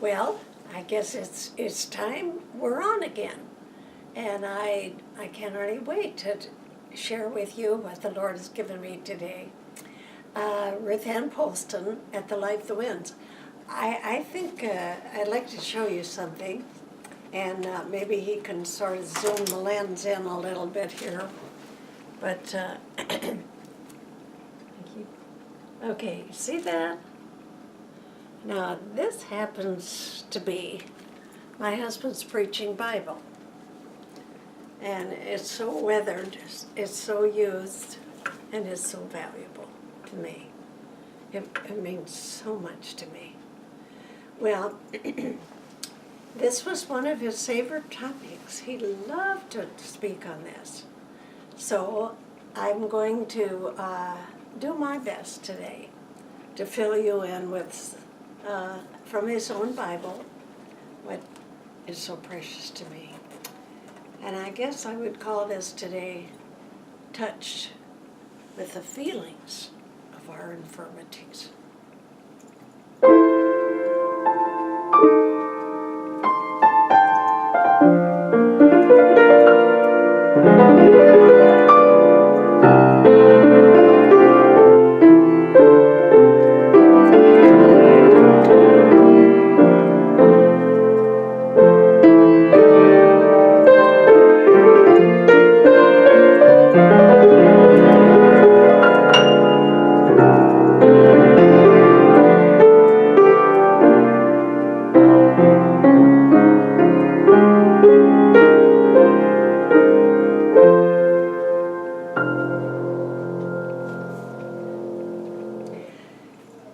Well, I guess it's time we're on again. And I can't really wait to share with you what the Lord has given me today. Ruth and Polston at the Life the Winds. I think I'd like to show you something, and maybe he can sort of zoom the lens in a little bit here. But, okay, see that? Now, this happens to be my husband's preaching Bible. And it's so weathered, it's so used, and it's so valuable to me. It means so much to me. Well, this was one of his favorite topics. He loved to speak on this. So I'm going to do my best today to fill you in with, from his own Bible, what is so precious to me. And I guess I would call this today, Touched with the Feelings of Our Infirmities.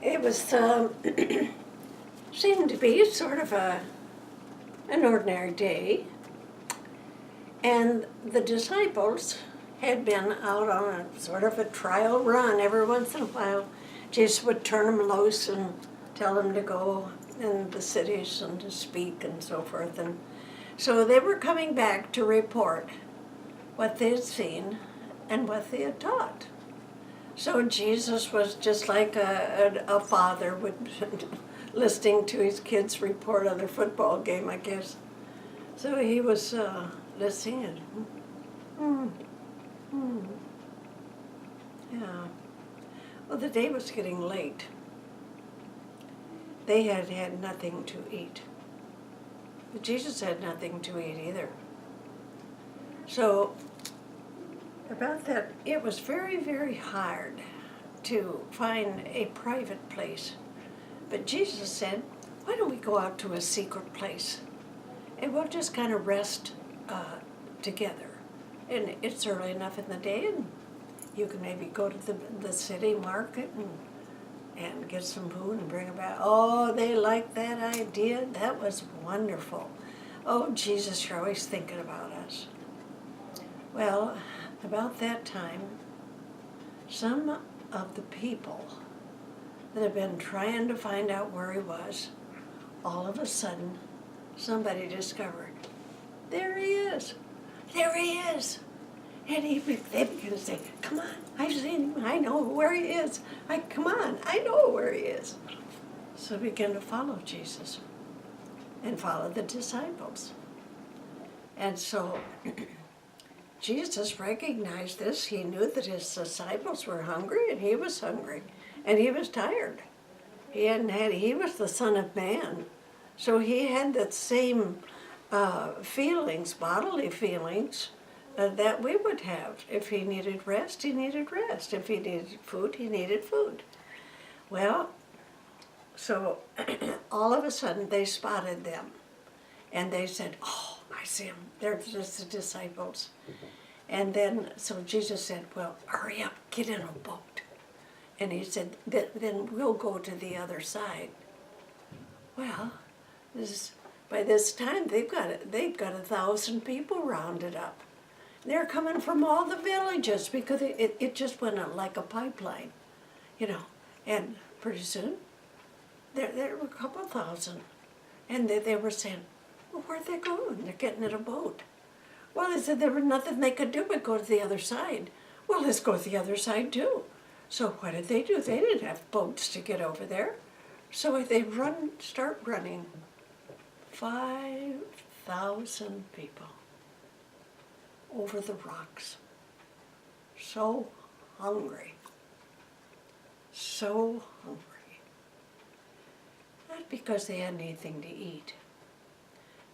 It was seemed to be sort of an ordinary day, and the disciples had been out on a sort of a trial run. Every once in a while, Jesus would turn them loose and tell them to go in the cities and to speak and so forth. And so they were coming back to report what they had seen and what they had taught. So Jesus was just like a father would listening to his kids report on their football game, I guess. So he was listening and, yeah. Well, the day was getting late. They had had nothing to eat. But Jesus had nothing to eat either. So about that, it was very, very hard to find a private place. But Jesus said, why don't we go out to a secret place and we'll just kind of rest together. And it's early enough in the day, and you can maybe go to the city market and get some food and bring it back. Oh, they liked that idea. That was wonderful. Oh, Jesus, you're always thinking about us. Well, about that time, some of the people that had been trying to find out where he was, all of a sudden, somebody discovered, there he is, there he is. And they began to say, come on, I've seen him, I know where he is. Come on, I know where he is. So they began to follow Jesus and follow the disciples. And so Jesus recognized this. He knew that his disciples were hungry, and he was hungry, and he was tired. He was the Son of Man, so he had that same feelings, bodily feelings, that we would have. If he needed rest, he needed rest. If he needed food, he needed food. Well, so all of a sudden they spotted them, and they said, oh, I see them. They're just the disciples. And then, so Jesus said, well, hurry up, get in a boat. And he said, then we'll go to the other side. Well, by this time, they've got 1,000 people rounded up. They're coming from all the villages because it just went out like a pipeline, And pretty soon, there were a couple thousand. And they were saying, well, where'd they go? And they're getting in a boat. Well, they said there was nothing they could do but go to the other side. Well, let's go to the other side too. So what did? They didn't have boats to get over there. So they start running 5,000 people over the rocks. So hungry. So hungry. Not because they had anything to eat.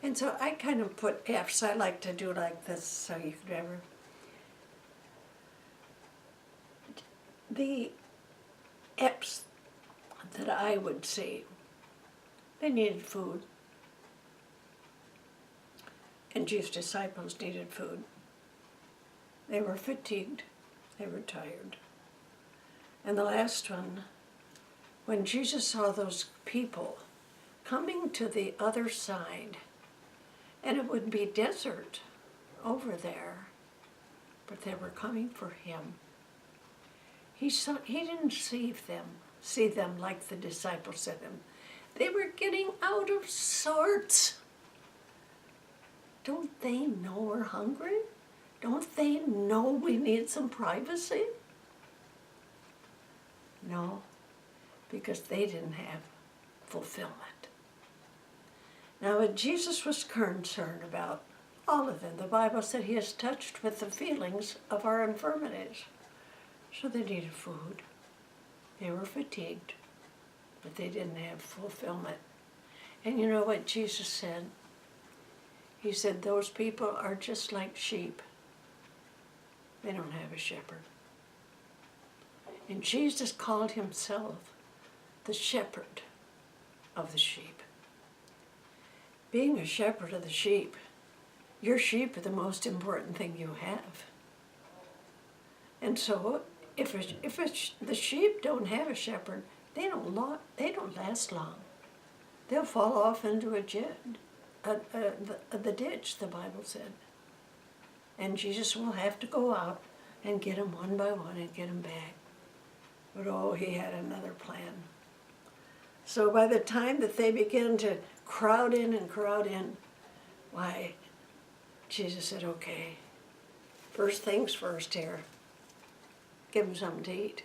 And so I kind of put F's. I like to do like this so you could ever. The F's that I would see, they needed food. And Jesus' disciples needed food. They were fatigued. They were tired. And the last one, when Jesus saw those people coming to the other side, and it would be desert over there, but they were coming for him. He didn't see them like the disciples said them. They were getting out of sorts. Don't they know we're hungry? Don't they know we need some privacy? No, because they didn't have fulfillment. Now, what Jesus was concerned about, all of them, the Bible said he is touched with the feelings of our infirmities. So they needed food. They were fatigued, but they didn't have fulfillment. And you know what Jesus said? He said, those people are just like sheep. They don't have a shepherd. And Jesus called himself the shepherd of the sheep. Being a shepherd of the sheep, your sheep are the most important thing you have. And so, if the sheep don't have a shepherd, they don't last long. They'll fall off into the ditch, the Bible said. And Jesus will have to go out and get them one by one and get them back. But oh, he had another plan. So by the time that they began to crowd in, why, Jesus said, okay, first things first here, give them something to eat.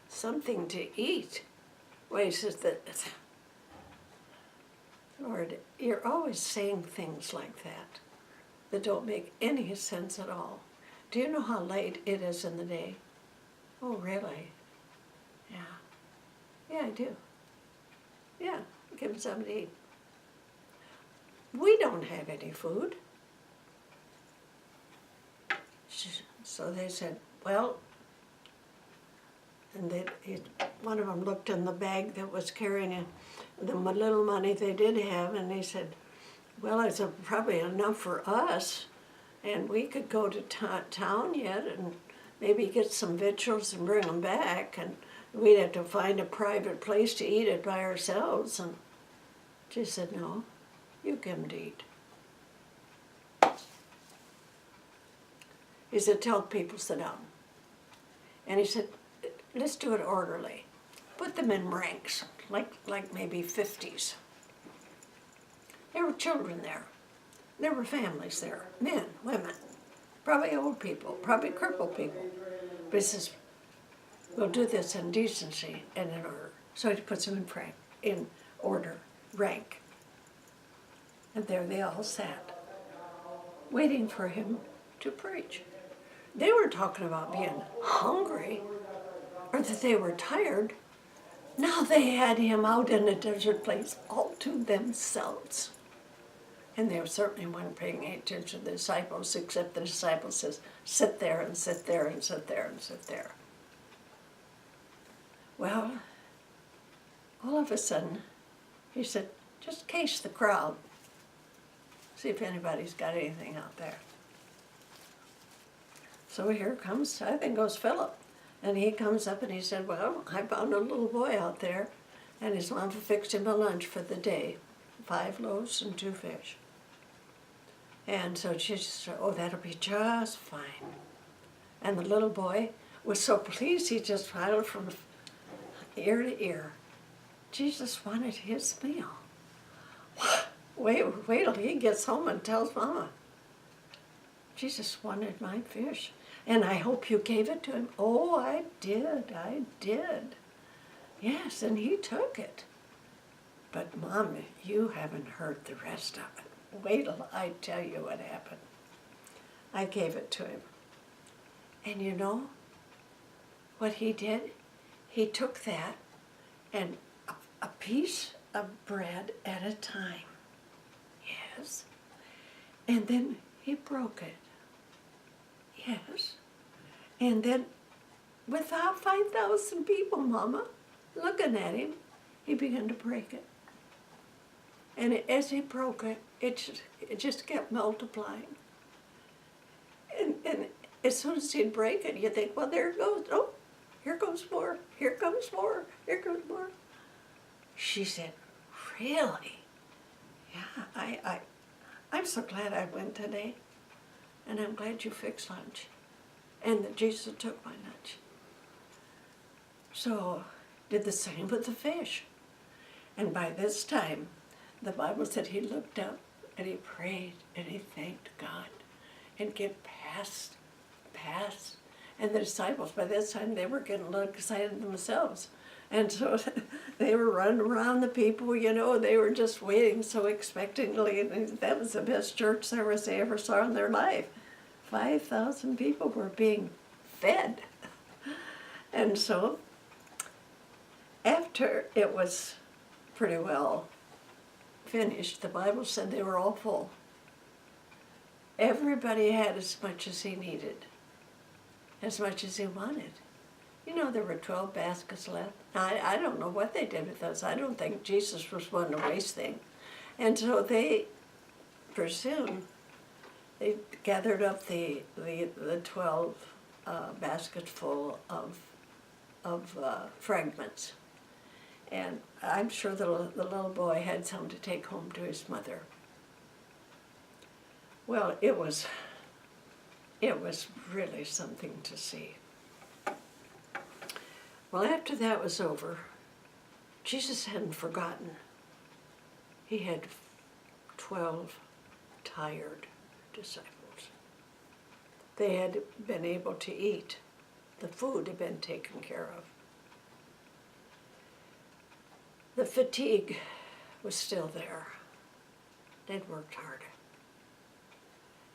Something to eat. Well, he says that, Lord, you're always saying things like that don't make any sense at all. Do you know how late it is in the day? Oh, really? Yeah. Yeah, I do. Yeah, give them something to eat. We don't have any food. So they said, well, and one of them looked in the bag that was carrying the little money they did have, and they said, well, it's probably enough for us, and we could go to town yet and maybe get some victuals and bring them back, and we'd have to find a private place to eat it by ourselves. And she said, no, you give them to eat. He said, tell people sit down. And he said, let's do it orderly. Put them in ranks, like maybe 50s. There were children there. There were families there, men, women, probably old people, probably crippled people. But he says, we'll do this in decency and in order. So he puts them in order, rank. And there they all sat, waiting for him to preach. They were talking about being hungry or that they were tired. Now they had him out in a desert place all to themselves. And they certainly weren't paying any attention to the disciples, except the disciples says, sit there and sit there and sit there and sit there. Well, all of a sudden, he said, just case the crowd. See if anybody's got anything out there. So here comes, I think it was Philip. And he comes up and he said, well, I found a little boy out there, and his mom fixed him a lunch for the day, 5 loaves and 2 fish. And so she said, oh, that'll be just fine. And the little boy was so pleased, he just smiled from ear to ear. Jesus wanted his meal. Wait till he gets home and tells Mama, Jesus wanted my fish, and I hope you gave it to him. Oh, I did. Yes, and he took it. But Mom, you haven't heard the rest of it. Wait till I tell you what happened. I gave it to him. And you know what he did? He took that and a piece of bread at a time. Yes. And then he broke it. Yes. And then without 5,000 people, Mama, looking at him, he began to break it. And as he broke it, it just kept multiplying. And as soon as he'd break it, you think, well, there it goes. Oh, here comes more. Here comes more. Here comes more. She said, really? Yeah, I'm so glad I went today. And I'm glad you fixed lunch. And that Jesus took my lunch. So, did the same with the fish. And by this time, the Bible said he looked up and he prayed and he thanked God and get past. And the disciples, by this time, they were getting a little excited themselves. And so they were running around the people, you know, they were just waiting so expectantly. And that was the best church service they ever saw in their life. 5,000 people were being fed. And so after it was pretty well finished, the Bible said they were all full. Everybody had as much as he needed, as much as he wanted. You know, there were 12 baskets left. I don't know what they did with those. I don't think Jesus was one to waste things. And so they, pretty soon, they gathered up the 12 baskets full of fragments. And I'm sure the little boy had some to take home to his mother. Well, it was really something to see. Well, after that was over, Jesus hadn't forgotten. He had 12 tired disciples. They had been able to eat. The food had been taken care of. The fatigue was still there. They'd worked hard.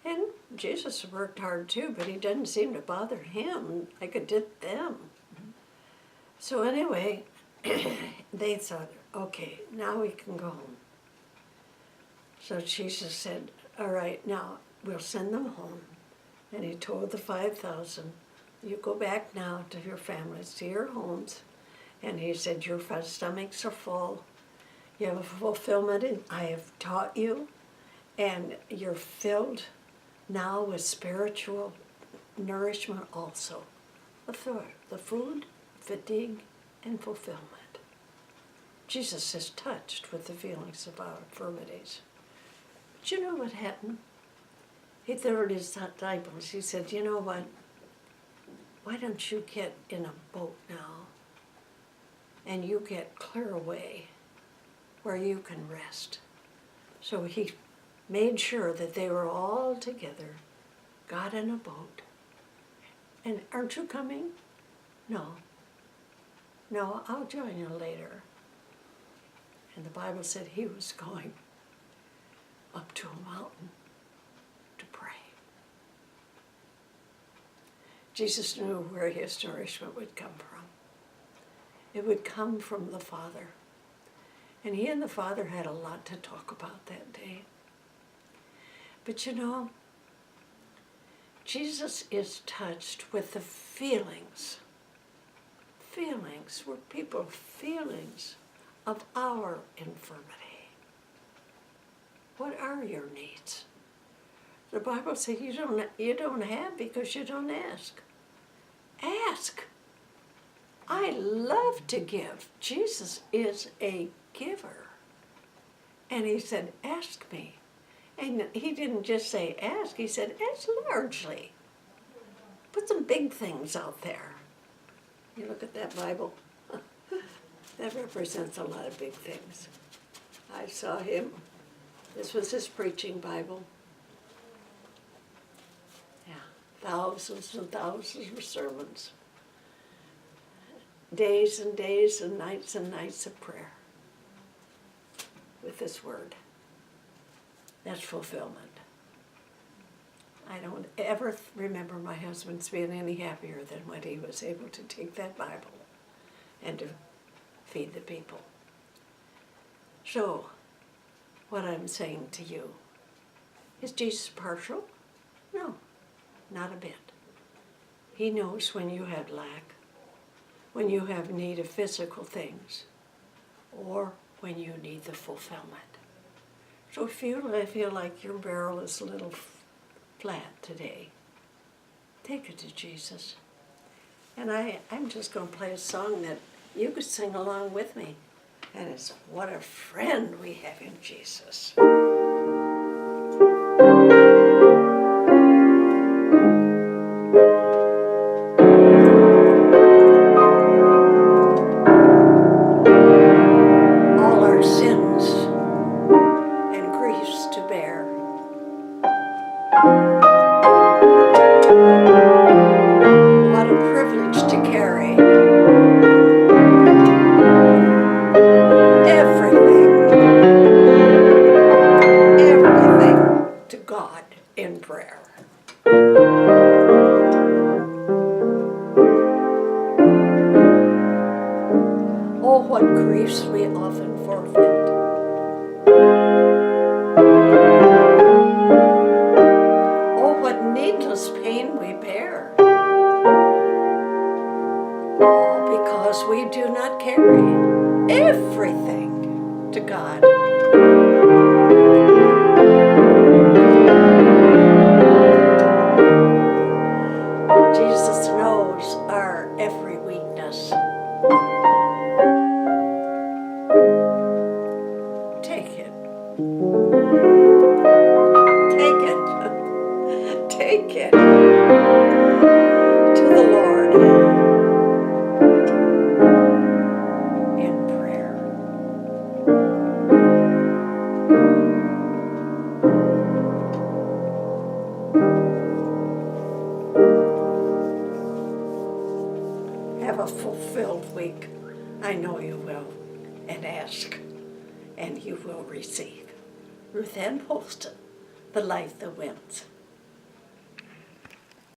And Jesus worked hard too, but he didn't seem to bother him like it did them. So anyway, they thought, okay, now we can go home. So Jesus said, all right, now we'll send them home. And he told the 5,000, you go back now to your families, to your homes. And he said, your stomachs are full. You have a fulfillment I have taught you. And you're filled now with spiritual nourishment also. The food, fatigue, and fulfillment. Jesus is touched with the feelings of our infirmities. But you know what happened? He told his disciples, he said, you know what? Why don't you get in a boat now and you get clear away where you can rest? So he made sure that they were all together, got in a boat. And aren't you coming? No. No, I'll join you later. And the Bible said he was going up to a mountain to pray. Jesus knew where his nourishment would come from. It would come from the Father. And he and the Father had a lot to talk about that day. But you know, Jesus is touched with the feelings were people's feelings of our infirmity. What are your needs? The Bible says you don't have because you don't ask. Ask. I love to give. Jesus is a giver. And he said, ask me. And he didn't just say ask, he said ask largely. Put some big things out there. You look at that Bible, that represents a lot of big things. I saw him, this was his preaching Bible. Yeah, thousands and thousands of sermons. days and days and nights of prayer with this word. That's fulfillment. I don't ever remember my husband's being any happier than when he was able to take that Bible and to feed the people. So, what I'm saying to you, is Jesus partial? No, not a bit. He knows when you have lack, when you have need of physical things, or when you need the fulfillment. So if you feel like your barrel is a little flat today, take it to Jesus. And I'm just going to play a song that you could sing along with me. And it's What a Friend We Have in Jesus. All our sins and griefs to bear. What a privilege to carry everything to God in prayer. Oh, what griefs we often forfeit. Oh, what needless pain we bear. All because we do not carry everything to God. Jesus knows our every weakness. Take it. Take it. Take it to the Lord in prayer. Have a fulfilled week. I know you will. And ask, and you will receive. Ruth and Polston, the life that wins.